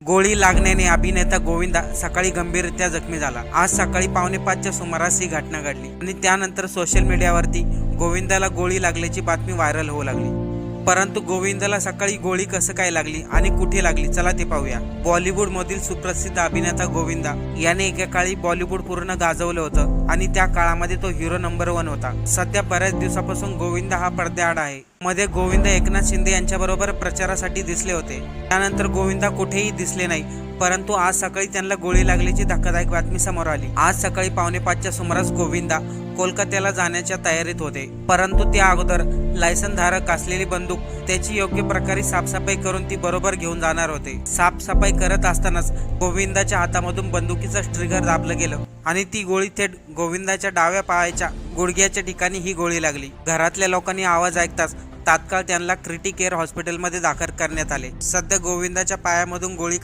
गोळी लागण्याने अभिनेता गोविंदा सकाळी गंभीररित्या जखमी झाला। आज सकाळी 4:45च्या सुमारास ही घटना घडली आणि त्यानंतर सोशल मीडियावरती गोविंदाला गोळी लागल्याची बातमी व्हायरल होऊ लागली। परंतु गोविंदाला सकाळी गोळी कसं काय लागली आणि कुठे लागली, चला ते पाहूया। बॉलिवूड मधील सुप्रसिद्ध अभिनेता गोविंदा याने एका काळी बॉलिवूड पूर्ण गाजवलं होतं आणि त्या काळामध्ये तो हिरो नंबर 1 होता। सध्या बऱ्याच दिवसापासून गोविंदा हा पडद्याआड आहे। मध्ये गोविंदा एकनाथ शिंदे यांच्याबरोबर प्रचारासाठी दिसले होते, त्यानंतर गोविंदा कुठेही दिसले नाही। परंतु आज सकाळी त्यांना गोळी लागल्याची धक्कादायक बातमी समोर आली। आज सकाळी 4:45च्या सुमारास गोविंदा कोलकात्याला जाण्याच्या तयारीत होते, परंतु त्या अगोदर लायसन धारक असलेली बंदूक त्याची योग्य प्रकारे साफसफाई करून ती बरोबर घेऊन जाणार होते। साफसफाई करत असतानाच गोविंदाच्या हातामधून बंदुकीचं ट्रिगर दाबलं गेलं आणि ती गोळी थेट गोविंदाच्या डाव्या पायाच्या गुडघ्याच्या ठिकाणी ही गोळी लागली। घरातल्या लोकांनी आवाज ऐकताच तात्काळ त्यांना क्रिटिकेअर हॉस्पिटलमध्ये दाखल करण्यात आले। सध्या गोविंदाच्या पायामधून गोळी